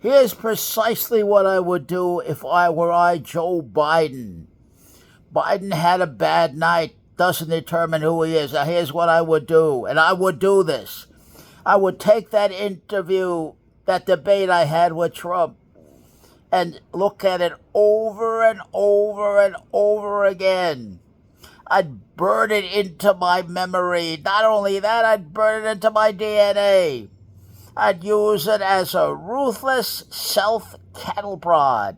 Here's precisely what I would do if I Joe Biden. Biden had a bad night. Doesn't determine who he is. Now here's what I would do, and I would do this. I would take that interview, that debate I had with Trump, and look at it over and over and over again. I'd burn it into my memory. Not only that, I'd burn it into my DNA. I'd use it as a ruthless self-cattle prod.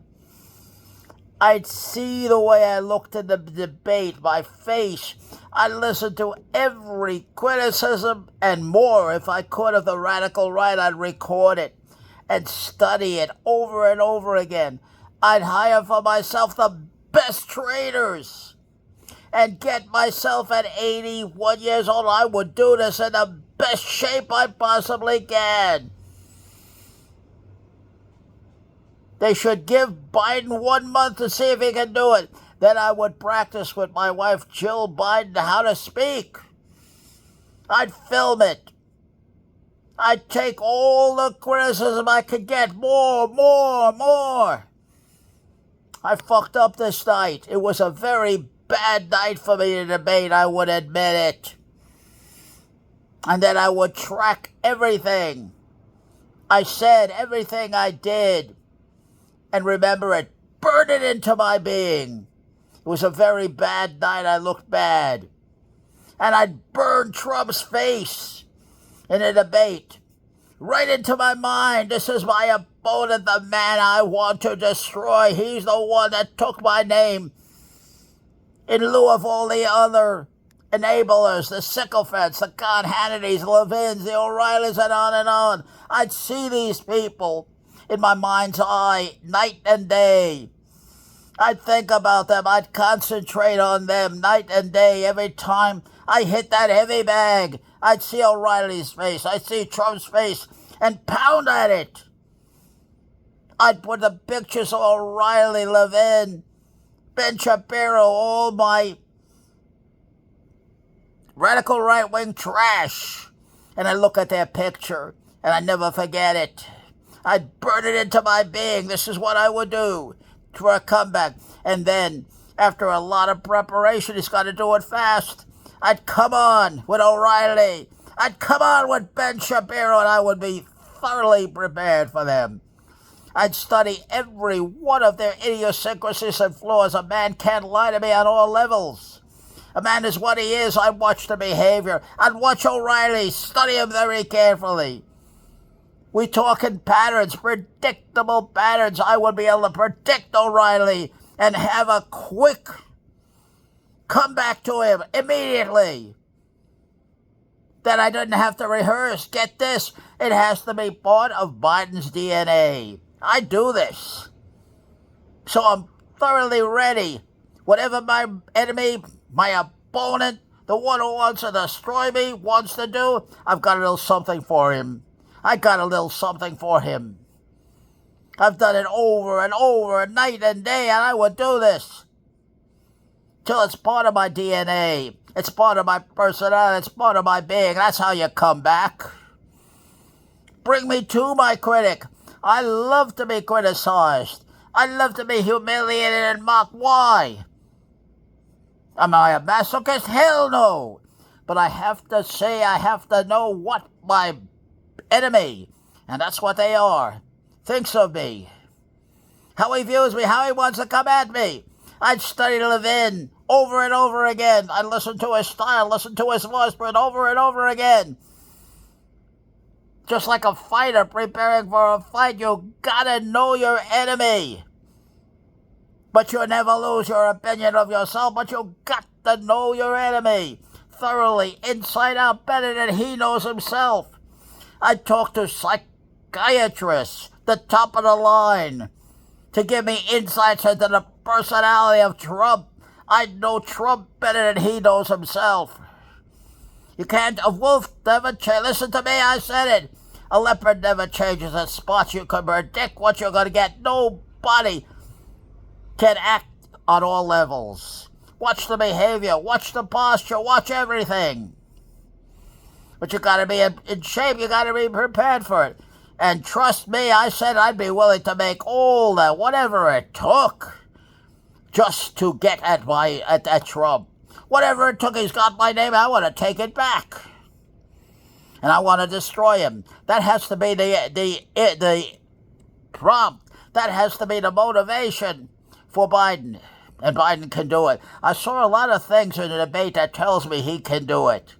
I'd see the way I looked in the debate, my face. I'd listen to every criticism and more if I could of the radical right. I'd record it and study it over and over again. I'd hire for myself the best trainers and get myself at 81 years old. I would do this in the best shape I possibly can. They should give Biden 1 month to see if he can do it. Then I would practice with my wife, Jill Biden, how to speak. I'd film it. I'd take all the criticism I could get. More. I fucked up this night. It was a very bad night for me to debate, I would admit it. And then I would track everything I said, everything I did, and remember it, burn it into my being. It was a very bad night. I looked bad. And I'd burn Trump's face in a debate right into my mind. This is my opponent, the man I want to destroy. He's the one that took my name in lieu of all the other enablers, the sycophants, the Con Hannitys, the Levins, the O'Reillys, and on and on. I'd see these people in my mind's eye, night and day. I'd think about them. I'd concentrate on them night and day. Every time I hit that heavy bag, I'd see O'Reilly's face. I'd see Trump's face and pound at it. I'd put the pictures of O'Reilly, Levin, Ben Shapiro, all my radical right-wing trash, and I look at their picture, and I never forget it. I'd burn it into my being. This is what I would do for a comeback. And then, after a lot of preparation, he's got to do it fast. I'd come on with O'Reilly. I'd come on with Ben Shapiro, and I would be thoroughly prepared for them. I'd study every one of their idiosyncrasies and flaws. A man can't lie to me on all levels. A man is what he is. I'd watch the behavior. I'd watch O'Reilly, study him very carefully. We talk in patterns, predictable patterns. I would be able to predict O'Reilly and have a quick comeback to him immediately. That I didn't have to rehearse. Get this, it has to be part of Biden's DNA. I do this. So I'm thoroughly ready. Whatever my enemy, my opponent, the one who wants to destroy me, wants to do, I've got a little something for him. I got a little something for him. I've done it over and over, night and day, and I would do this till it's part of my DNA. It's part of my personality. It's part of my being. That's how you come back. Bring me to my critic. I love to be criticized. I love to be humiliated and mocked. Why? Am I a masochist? Hell no. But I have to say, I have to know what my enemy, and that's what they are, thinks of me. How he views me, how he wants to come at me. I'd study Levin over and over again. I'd listen to his style, listen to his voice, but over and over again. Just like a fighter preparing for a fight, you gotta know your enemy. But you never lose your opinion of yourself, but you got to know your enemy thoroughly, inside out, better than he knows himself. I'd talk to psychiatrists, the top of the line, to give me insights into the personality of Trump. I'd know Trump better than he knows himself. You can't, a wolf never changes. Listen to me, I said it. A leopard never changes its spots. You can predict what you're going to get. Nobody can act on all levels. Watch the behavior, watch the posture, watch everything. But you got to be in shape. You got to be prepared for it. And trust me, I said I'd be willing to make all that, whatever it took, just to get at Trump. Whatever it took, he's got my name. I want to take it back, and I want to destroy him. That has to be the prompt. That has to be the motivation for Biden, and Biden can do it. I saw a lot of things in the debate that tells me he can do it.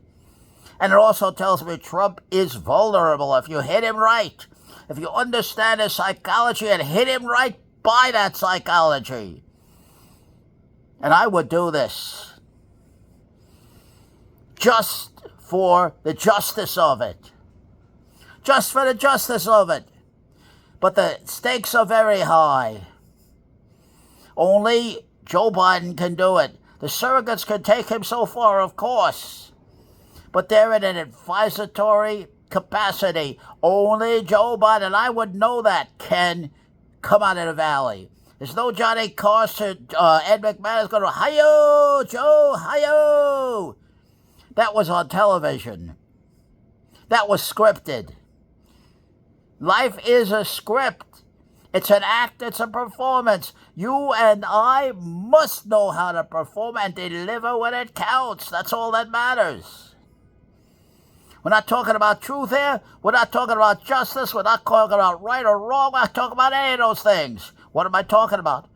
And it also tells me Trump is vulnerable. If you hit him right, if you understand his psychology and hit him right by that psychology. And I would do this just for the justice of it. Just for the justice of it. But the stakes are very high. Only Joe Biden can do it. The surrogates can take him so far, of course. But they're in an advisory capacity. Only Joe Biden, I would know that, can come out of the valley. There's no Johnny Carson, Ed McMahon is going to, hi-yo, Joe, hi-yo. That was on television. That was scripted. Life is a script. It's an act, it's a performance. You and I must know how to perform and deliver when it counts. That's all that matters. We're not talking about truth here. We're not talking about justice. We're not talking about right or wrong. We're not talking about any of those things. What am I talking about?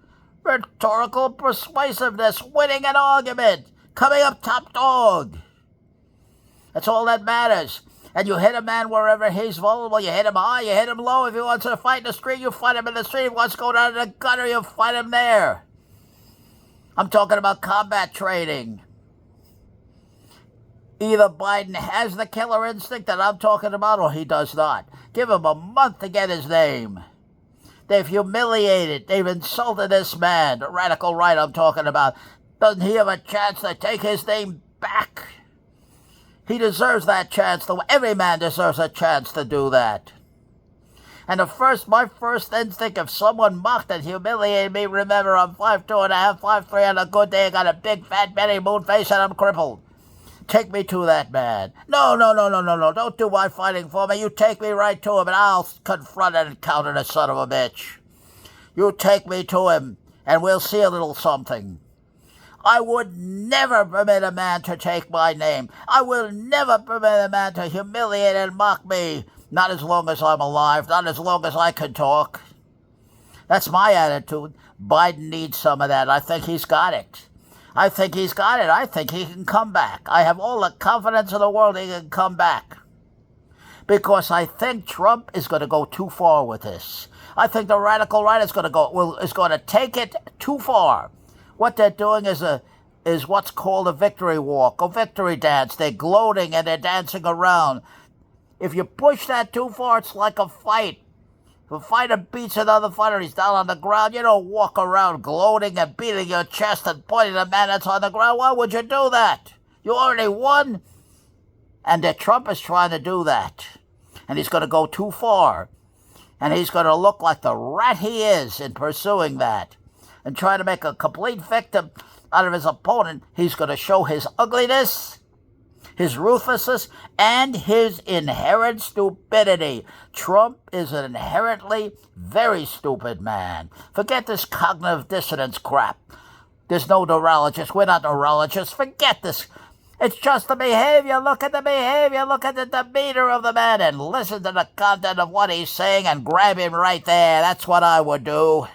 Rhetorical persuasiveness, winning an argument, coming up top dog. That's all that matters. And you hit a man wherever he's vulnerable. You hit him high, you hit him low. If he wants to fight in the street, you fight him in the street. If he wants to go down to the gutter, you fight him there. I'm talking about combat training. Either Biden has the killer instinct that I'm talking about, or he does not. Give him a month to get his name. They've humiliated, they've insulted this man, the radical right I'm talking about. Doesn't he have a chance to take his name back? He deserves that chance. Every man deserves a chance to do that. And my first instinct, if someone mocked and humiliated me, remember I'm 5'2.5", 5'3", on a good day, I got a big fat Benny Moon face, and I'm crippled. Take me to that man. No. Don't do my fighting for me. You take me right to him, and I'll confront and counter the son of a bitch. You take me to him, and we'll see a little something. I would never permit a man to take my name. I will never permit a man to humiliate and mock me. Not as long as I'm alive. Not as long as I can talk. That's my attitude. Biden needs some of that. I think he's got it. I think he can come back. I have all the confidence in the world he can come back. Because I think Trump is going to go too far with this. I think the radical right is going to take it too far. What they're doing is what's called a victory walk, a victory dance. They're gloating and they're dancing around. If you push that too far, it's like a fight. If a fighter beats another fighter, he's down on the ground. You don't walk around gloating and beating your chest and pointing at the man that's on the ground. Why would you do that? You already won. And Trump is trying to do that. And he's going to go too far. And he's going to look like the rat he is in pursuing that. And trying to make a complete victim out of his opponent. He's going to show his ugliness, his ruthlessness, and his inherent stupidity. Trump is an inherently very stupid man. Forget this cognitive dissonance crap. There's no neurologist. We're not neurologists. Forget this. It's just the behavior. Look at the behavior. Look at the demeanor of the man and listen to the content of what he's saying and grab him right there. That's what I would do.